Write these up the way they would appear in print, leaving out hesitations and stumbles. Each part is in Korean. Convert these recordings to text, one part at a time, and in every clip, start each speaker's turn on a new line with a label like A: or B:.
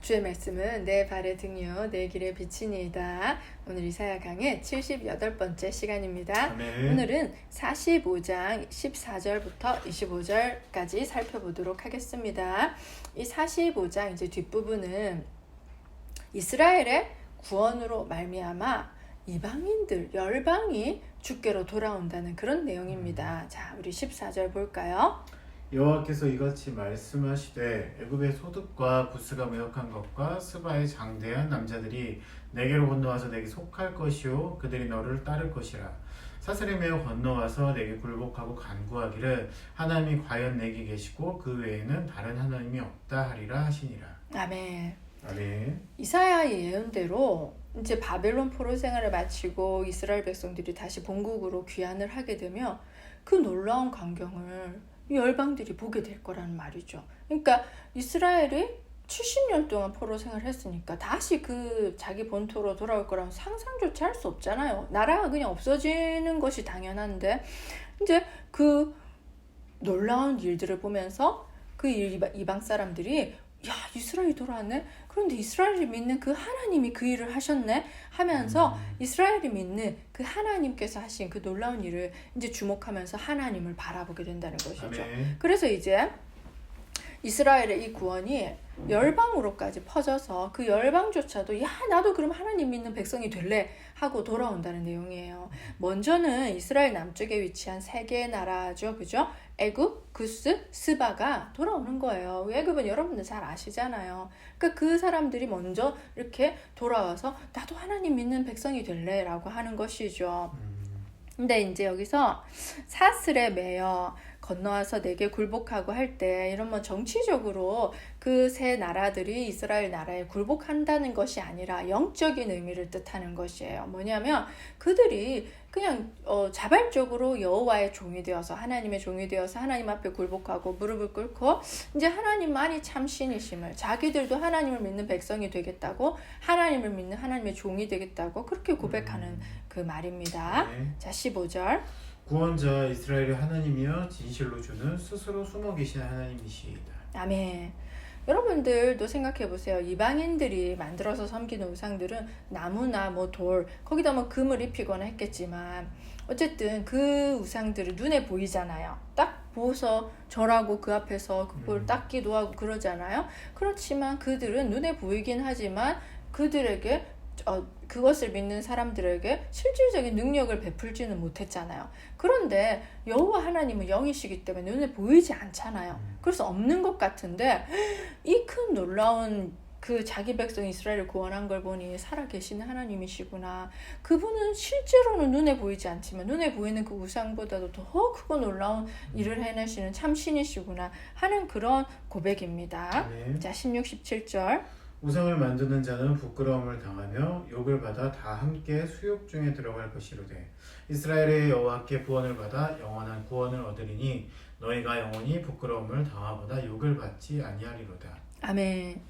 A: 주의 말씀은 내 발의 등이요 내 길의 빛이니이다. 오늘 이사야 강의 78번째 시간입니다.
B: 아멘.
A: 오늘은 45장 14절부터 25절까지 살펴보도록 하겠습니다. 이 45장 이제 뒷부분은 이스라엘의 구원으로 말미암아 이방인들 열방이 주께로 돌아온다는 그런 내용입니다. 자, 우리 14절 볼까요?
B: 여호와께서 이같이 말씀하시되 애굽의 소득과 구스가 무역한 것과 스바의 장대한 남자들이 내게로 건너와서 내게 속할 것이요 그들이 너를 따를 것이라. 사슬에 매어 건너와서 내게 굴복하고 간구하기를 하나님이 과연 내게 계시고 그 외에는 다른 하나님이 없다 하리라 하시니라.
A: 아멘.
B: 아멘.
A: 이사야의 예언대로 이제 바벨론 포로 생활을 마치고 이스라엘 백성들이 다시 본국으로 귀환을 하게 되면 그 놀라운 광경을 이 열방들이 보게 될 거라는 말이죠. 그러니까 이스라엘이 70년 동안 포로 생활을 했으니까 다시 그 자기 본토로 돌아올 거라는 상상조차 할 수 없잖아요. 나라가 그냥 없어지는 것이 당연한데 이제 그 놀라운 일들을 보면서 그 이방 사람들이 야, 이스라엘이 돌아왔네? 그런데 이스라엘이 믿는 그 하나님이 그 일을 하셨네? 하면서 이스라엘이 믿는 그 하나님께서 하신 그 놀라운 일을 이제 주목하면서 하나님을 바라보게 된다는 것이죠.
B: 아멘.
A: 그래서 이제 이스라엘의 이 구원이 열방으로까지 퍼져서 그 열방조차도 야, 나도 그럼 하나님 믿는 백성이 될래? 하고 돌아온다는 내용이에요. 먼저는 이스라엘 남쪽에 위치한 세 개의 나라죠. 그죠? 애굽, 구스, 스바가 돌아오는 거예요. 애굽은 여러분들 잘 아시잖아요. 그러니까 그 사람들이 먼저 이렇게 돌아와서 나도 하나님 믿는 백성이 될래? 라고 하는 것이죠. 근데 이제 여기서 사슬에 매여 건너와서 내게 굴복하고 할 때 이런 뭐 정치적으로 그 세 나라들이 이스라엘 나라에 굴복한다는 것이 아니라 영적인 의미를 뜻하는 것이에요. 뭐냐면 그들이 그냥 자발적으로 여호와의 종이 되어서 하나님의 종이 되어서 하나님 앞에 굴복하고 무릎을 꿇고 이제 하나님만이 참 신이심을 자기들도 하나님을 믿는 백성이 되겠다고 하나님을 믿는 하나님의 종이 되겠다고 그렇게 고백하는 그 말입니다.
B: 네.
A: 자, 15절.
B: 구원자 이스라엘의 하나님이여 진실로 주는 스스로 숨어 계신 하나님이시이다.
A: 아멘. 여러분들도 생각해 보세요. 이방인들이 만들어서 섬기는 우상들은 나무나 뭐 돌, 거기다 뭐 금을 입히거나 했겠지만 어쨌든 그 우상들은 눈에 보이잖아요. 딱 보고서 절하고 그 앞에서 그걸 닦기도 하고 그러잖아요. 그렇지만 그들은 눈에 보이긴 하지만 그들에게 그것을 믿는 사람들에게 실질적인 능력을 베풀지는 못했잖아요. 그런데 여호와 하나님은 영이시기 때문에 눈에 보이지 않잖아요. 그래서 없는 것 같은데 이 큰 놀라운 그 자기 백성 이스라엘을 구원한 걸 보니 살아계시는 하나님이시구나. 그분은 실제로는 눈에 보이지 않지만 눈에 보이는 그 우상보다도 더 크고 놀라운 일을 해내시는 참 신이시구나 하는 그런 고백입니다.
B: 네.
A: 자, 16, 17절.
B: 우상을 만드는 자는 부끄러움을 당하며 욕을 받아 다 함께 수욕 중에 들어갈 것이로되 이스라엘의 여호와께 구원을 받아 영원한 구원을 얻으리니 너희가 영원히 부끄러움을 당하보다 욕을 받지 아니하리로다.
A: 아멘.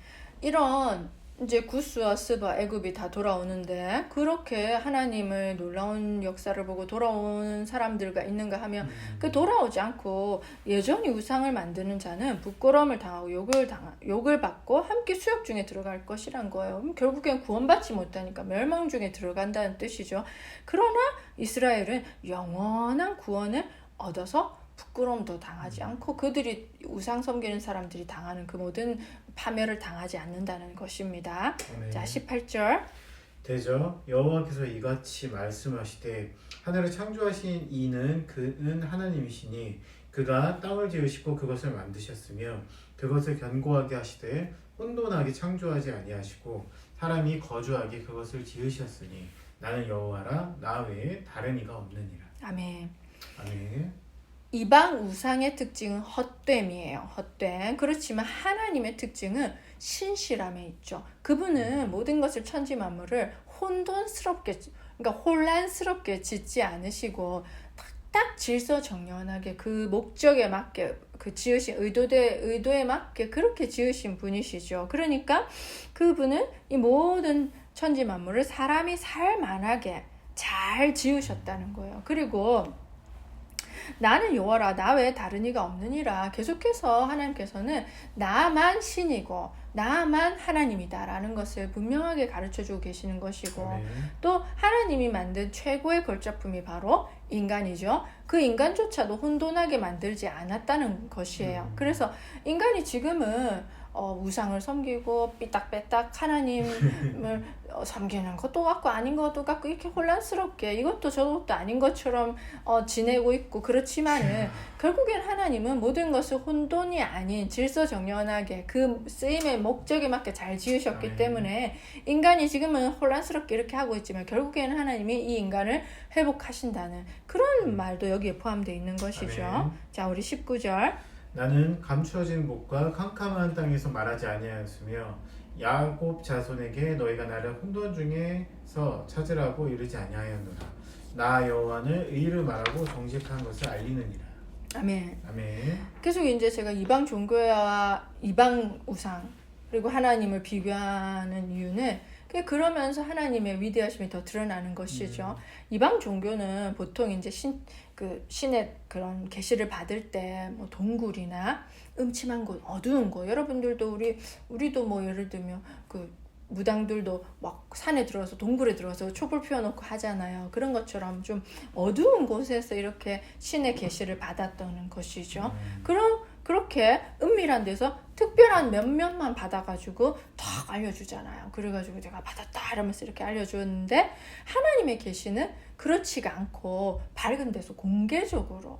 A: 이런 이제 구스와 스바 애굽이 다 돌아오는데 그렇게 하나님의 놀라운 역사를 보고 돌아온 사람들과 있는가 하면 그 돌아오지 않고 여전히 우상을 만드는 자는 부끄러움을 당하고 욕을 받고 함께 수욕 중에 들어갈 것이란 거예요. 그럼 결국엔 구원받지 못하니까 멸망 중에 들어간다는 뜻이죠. 그러나 이스라엘은 영원한 구원을 얻어서 부끄러움도 당하지 않고 그들이 우상 섬기는 사람들이 당하는 그 모든 파멸을 당하지 않는다는 것입니다.
B: 아멘.
A: 자, 18절.
B: 대저 여호와께서 이같이 말씀하시되 하늘을 창조하신 이는 그는 하나님이시니 그가 땅을 지으시고 그것을 만드셨으며 그것을 견고하게 하시되 혼돈하게 창조하지 아니하시고 사람이 거주하게 그것을 지으셨으니 나는 여호와라 나 외에 다른 이가 없느니라.
A: 아멘.
B: 아멘.
A: 이방 우상의 특징은 헛됨이에요. 헛됨. 그렇지만 하나님의 특징은 신실함에 있죠. 그분은 모든 것을 천지 만물을 혼돈스럽게, 그러니까 혼란스럽게 짓지 않으시고 딱 질서정연하게 그 목적에 맞게 그 지으신 의도에 맞게 그렇게 지으신 분이시죠. 그러니까 그분은 이 모든 천지 만물을 사람이 살 만하게 잘 지으셨다는 거예요. 그리고 나는 여호와라 나 외에 다른 이가 없느니라. 계속해서 하나님께서는 나만 신이고 나만 하나님이다라는 것을 분명하게 가르쳐주고 계시는 것이고
B: 아멘.
A: 또 하나님이 만든 최고의 걸작품이 바로 인간이죠. 그 인간조차도 혼돈하게 만들지 않았다는 것이에요. 그래서 인간이 지금은 우상을 섬기고 삐딱빼딱 하나님을 섬기는 것도 같고 아닌 것도 같고 이렇게 혼란스럽게 이것도 저것도 아닌 것처럼 지내고 있고 그렇지만은 결국엔 하나님은 모든 것을 혼돈이 아닌 질서정연하게 그 쓰임의 목적에 맞게 잘 지으셨기
B: 아멘.
A: 때문에 인간이 지금은 혼란스럽게 이렇게 하고 있지만 결국에는 하나님이 이 인간을 회복하신다는 그런 말도 여기에 포함되어 있는 것이죠.
B: 아멘.
A: 자, 우리 19절.
B: 나는 감추어진 목과 캄캄한 땅에서 말하지 아니하였으며 야곱 자손에게 너희가 나를 혼돈 중에서 찾으라고 이르지 아니하였노라. 나 여호와는 의를 말하고 정직한 것을 알리느니라.
A: 아멘.
B: 아멘.
A: 계속 이제 제가 이방 종교와 이방 우상 그리고 하나님을 비교하는 이유는 그러면서 하나님의 위대하심이 더 드러나는 것이죠. 이방 종교는 보통 이제 신의 그런 계시를 받을 때 뭐 동굴이나 음침한 곳, 어두운 곳, 여러분들도 우리도 뭐 예를 들면 그 무당들도 막 산에 들어서 동굴에 들어서 촛불 피워놓고 하잖아요. 그런 것처럼 좀 어두운 곳에서 이렇게 신의 계시를 받았다는 것이죠. 그렇게 은밀한 데서 특별한 몇몇만 받아가지고 탁 알려주잖아요. 그래가지고 내가 받았다 이러면서 이렇게 알려주었는데 하나님의 계시는 그렇지가 않고 밝은 데서 공개적으로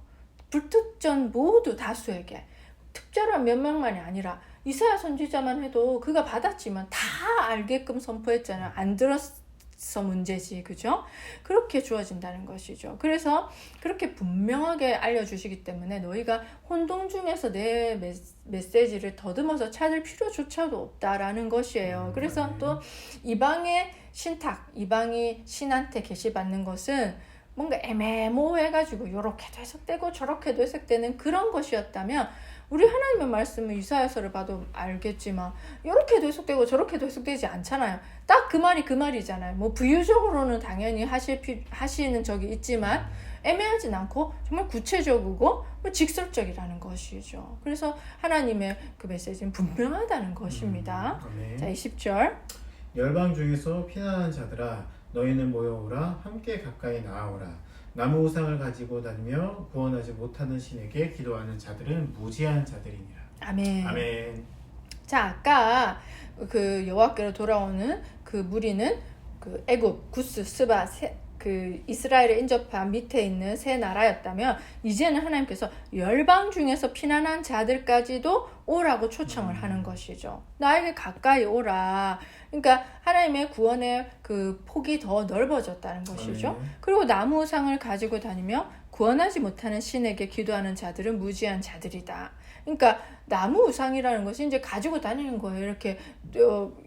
A: 불특정 모두 다수에게 특별한 몇 명만이 아니라 이사야 선지자만 해도 그가 받았지만 다 알게끔 선포했잖아요. 안 들었어 문제지, 그죠? 그렇게 주어진다는 것이죠. 그래서 그렇게 분명하게 알려주시기 때문에 너희가 혼동 중에서 내 메시지를 더듬어서 찾을 필요조차도 없다라는 것이에요. 그래서 또 이방의 신탁, 이방이 신한테 계시받는 것은 뭔가 애매모호해가지고 요렇게도 해석되고 저렇게도 해석되는 그런 것이었다면 우리 하나님의 말씀은 이사야서를 봐도 알겠지만 이렇게도 해석되고 저렇게도 해석되지 않잖아요. 딱 그 말이 그 말이잖아요. 뭐 비유적으로는 당연히 하시는 적이 있지만 애매하진 않고 정말 구체적이고 직설적이라는 것이죠. 그래서 하나님의 그 메시지는 분명하다는 것입니다. 자, 20절.
B: 열방 중에서 피난한 자들아 너희는 모여오라 함께 가까이 나아오라. 나무 우상을 가지고 다니며 구원하지 못하는 신에게 기도하는 자들은 무지한 자들이니라.
A: 아멘.
B: 아멘.
A: 자, 아까 그 여호와께로 돌아오는 그 무리는 그 애굽, 구스, 스바, 그 이스라엘에 인접한 밑에 있는 세 나라였다면 이제는 하나님께서 열방 중에서 피난한 자들까지도 오라고 초청을 하는 것이죠. 나에게 가까이 오라. 그러니까 하나님의 구원의 그 폭이 더 넓어졌다는 것이죠. 그리고 나무 우상을 가지고 다니며 구원하지 못하는 신에게 기도하는 자들은 무지한 자들이다. 그러니까 나무 우상이라는 것이 이제 가지고 다니는 거예요. 이렇게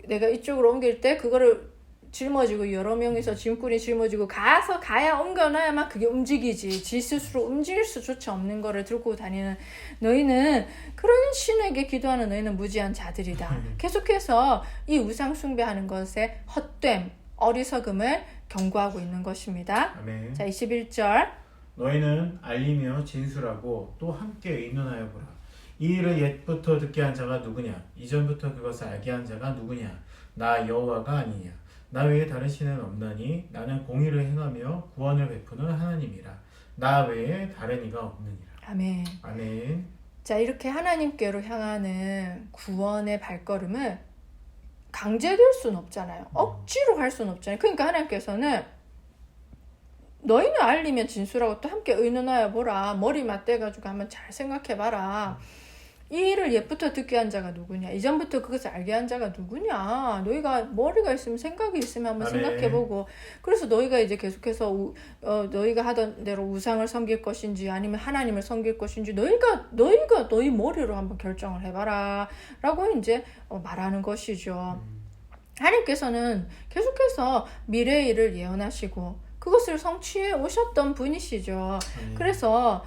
A: 내가 이쪽으로 옮길 때 그거를 짊어지고 여러 명이서 짐꾼이 짊어지고 가야 옮겨놔야만 그게 움직이지. 지 스스로 움직일 수조차 없는 거를 들고 다니는 너희는 그런 신에게 기도하는 너희는 무지한 자들이다. 계속해서 이 우상 숭배하는 것에 헛됨, 어리석음을 경고하고 있는 것입니다.
B: 아멘.
A: 자, 21절.
B: 너희는 알리며 진술하고 또 함께 의논하여 보라. 이 일을 옛부터 듣게 한 자가 누구냐? 이전부터 그것을 알게 한 자가 누구냐? 나 여호와가 아니냐? 나 외에 다른 신은 없나니 나는 공의를 행하며 구원을 베푸는 하나님이라. 나 외에 다른 이가 없느니라.
A: 아멘.
B: 아멘.
A: 자, 이렇게 하나님께로 향하는 구원의 발걸음을 강제될 수는 없잖아요. 억지로 할 수는 없잖아요. 그러니까 하나님께서는 너희는 알리면 진술하고 또 함께 의논하여 보라. 머리 맞대가지고 한번 잘 생각해봐라. 이 일을 옛부터 듣게 한 자가 누구냐? 이전부터 그것을 알게 한 자가 누구냐? 너희가 머리가 있으면 생각이 있으면 한번
B: 아멘.
A: 생각해보고 그래서 너희가 이제 계속해서 너희가 하던 대로 우상을 섬길 것인지 아니면 하나님을 섬길 것인지 너희가 너희 머리로 한번 결정을 해봐라 라고 이제 말하는 것이죠. 하나님께서는 계속해서 미래의 일을 예언하시고 그것을 성취해 오셨던 분이시죠. 그래서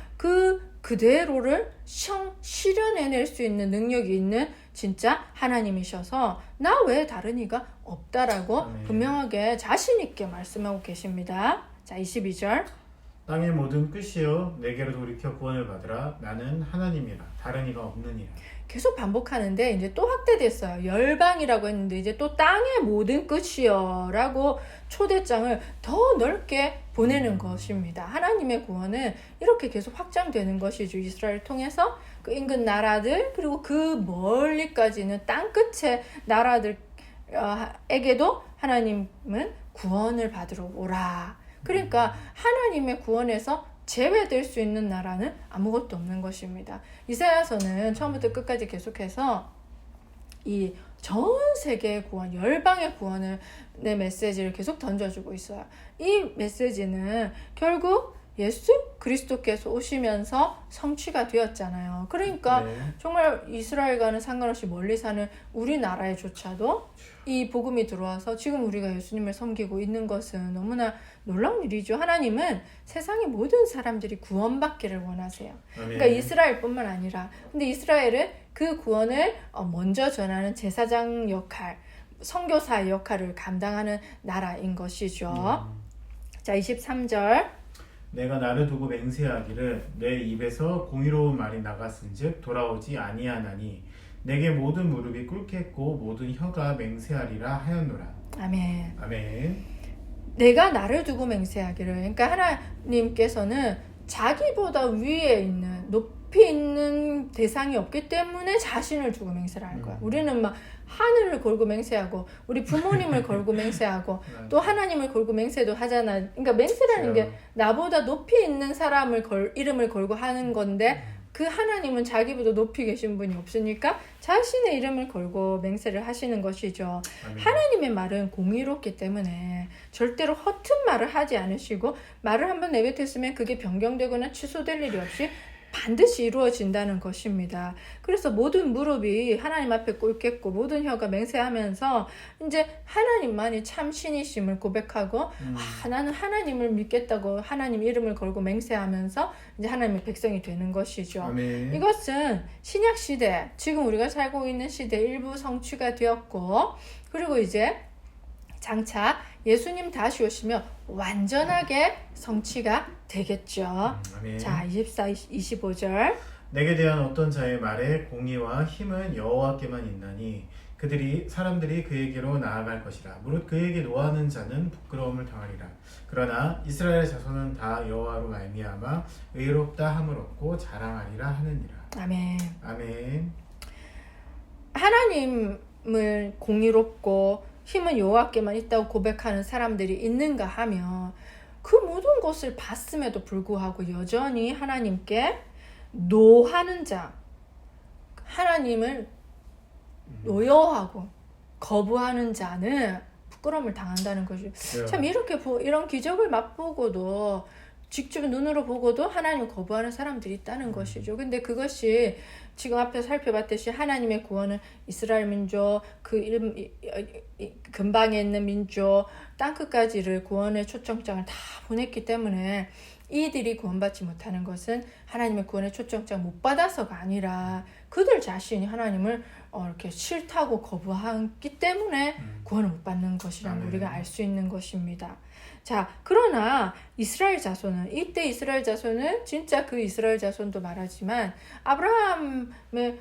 A: 그대로를 실현해낼 수 있는 능력이 있는 진짜 하나님이셔서 나 외에 다른 이가 없다라고 분명하게 자신 있게 말씀하고 계십니다. 자, 22절.
B: 땅의 모든 끝이여 내게로 돌이켜 구원을 받으라. 나는 하나님이라 다른 이가 없느니라.
A: 계속 반복하는데 이제 또 확대됐어요. 열방이라고 했는데 이제 또 땅의 모든 끝이여라고 초대장을 더 넓게 보내는 것입니다. 하나님의 구원은 이렇게 계속 확장되는 것이죠. 이스라엘을 통해서 그 인근 나라들 그리고 그 멀리까지는 땅 끝의 나라들에게도 하나님은 구원을 받으러 오라. 그러니까 하나님의 구원에서 제외될 수 있는 나라는 아무것도 없는 것입니다. 이사야서는 처음부터 끝까지 계속해서 이 전 세계의 구원, 열방의 구원을 내 메시지를 계속 던져주고 있어요. 이 메시지는 결국 예수 그리스도께서 오시면서 성취가 되었잖아요. 그러니까
B: 네.
A: 정말 이스라엘과는 상관없이 멀리 사는 우리나라에조차도 이 복음이 들어와서 지금 우리가 예수님을 섬기고 있는 것은 너무나 놀라운 일이죠. 하나님은 세상의 모든 사람들이 구원받기를 원하세요. 그러니까 이스라엘뿐만 아니라 근데 이스라엘은 그 구원을 먼저 전하는 제사장 역할, 선교사의 역할을 감당하는 나라인 것이죠. 자, 23절.
B: 내가 나를 두고 맹세하기를 내 입에서 공의로운 말이 나갔은즉 돌아오지 아니하나니 내게 모든 무릎이 꿇겠고 모든 혀가 맹세하리라 하였노라.
A: 아멘.
B: 아멘.
A: 내가 나를 두고 맹세하기를. 그러니까 하나님께서는 자기보다 위에 있는 높이 있는 대상이 없기 때문에 자신을 두고 맹세를 하는 거야. 우리는 막 하늘을 걸고 맹세하고 우리 부모님을 걸고 맹세하고 또 하나님을 걸고 맹세도 하잖아. 그러니까 맹세라는 게 나보다 높이 있는 사람을 이름을 걸고 하는 건데 그 하나님은 자기보다 높이 계신 분이 없으니까 자신의 이름을 걸고 맹세를 하시는 것이죠.
B: 아멘.
A: 하나님의 말은 공의롭기 때문에 절대로 허튼 말을 하지 않으시고 말을 한번 내뱉었으면 그게 변경되거나 취소될 일이 없이 반드시 이루어진다는 것입니다. 그래서 모든 무릎이 하나님 앞에 꿇겠고 모든 혀가 맹세하면서 이제 하나님만이 참 신이심을 고백하고 나는 하나님을 믿겠다고 하나님 이름을 걸고 맹세하면서 이제 하나님의 백성이 되는 것이죠.
B: 아멘.
A: 이것은 신약 시대, 지금 우리가 살고 있는 시대 일부 성취가 되었고 그리고 이제 장차 예수님 다시 오시면 완전하게 성취가 되겠죠.
B: 아멘.
A: 자, 25절.
B: 내게 대한 어떤 자의 말에 공의와 힘은 여호와께만 있나니 사람들이 그에게로 나아갈 것이라. 무릇 그에게 노하는 자는 부끄러움을 당하리라. 그러나 이스라엘의 자손은 다 여호와로 말미암아 의롭다 함을 얻고 자랑하리라 하느니라.
A: 아멘.
B: 아멘.
A: 하나님을 공의롭고 힘은 여호와께만 있다고 고백하는 사람들이 있는가 하면 그 모든 것을 봤음에도 불구하고 여전히 하나님께 노하는 자, 하나님을 노여하고 거부하는 자는 부끄러움을 당한다는 거죠. 참 이렇게 이런 기적을 맛보고도 직접 눈으로 보고도 하나님을 거부하는 사람들이 있다는 것이죠. 근데 그것이 지금 앞에 살펴봤듯이 하나님의 구원은 이스라엘 민족, 근방에 있는 민족, 땅끝까지를 구원의 초청장을 다 보냈기 때문에 이들이 구원받지 못하는 것은 하나님의 구원의 초청장 못 받아서가 아니라 그들 자신이 하나님을 이렇게 싫다고 거부했기 때문에 구원을 못 받는 것이라는 우리가 알 수 있는 것입니다. 자, 그러나 이스라엘 자손은 이때 이스라엘 자손은 진짜 그 이스라엘 자손도 말하지만 아브라함의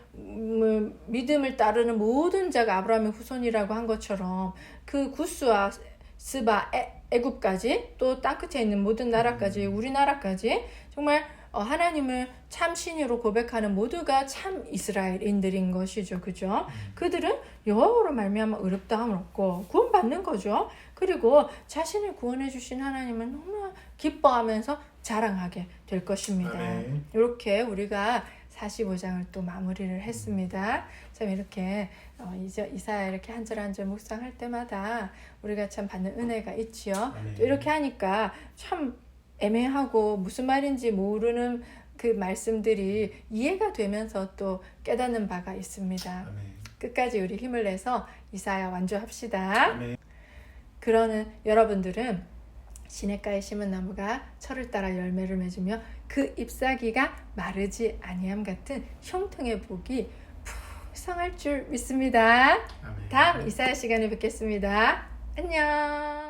A: 믿음을 따르는 모든 자가 아브라함의 후손이라고 한 것처럼 그 구스와 스바 애굽까지 또 땅끝에 있는 모든 나라까지 우리나라까지 정말 하나님을 참 신으로 고백하는 모두가 참 이스라엘인들인 것이죠. 그죠? 그들은 여호와로 말미암아 의롭다함을 얻고 구원받는 거죠. 그리고 자신을 구원해 주신 하나님을 너무 기뻐하면서 자랑하게 될 것입니다.
B: 아멘.
A: 이렇게 우리가 45장을 또 마무리를 했습니다. 참 이렇게 이사야 이렇게 한 절 한 절 묵상할 때마다 우리가 참 받는 은혜가 있지요.
B: 아멘.
A: 또 이렇게 하니까 참 애매하고 무슨 말인지 모르는 그 말씀들이 이해가 되면서 또 깨닫는 바가 있습니다.
B: 아멘.
A: 끝까지 우리 힘을 내서 이사야 완주합시다.
B: 아멘.
A: 그러는 여러분들은 시냇가에 심은 나무가 철을 따라 열매를 맺으며 그 잎사귀가 마르지 아니함 같은 형통의 복이 풍성할 줄 믿습니다.
B: 아멘.
A: 다음 이사야 시간에 뵙겠습니다. 안녕.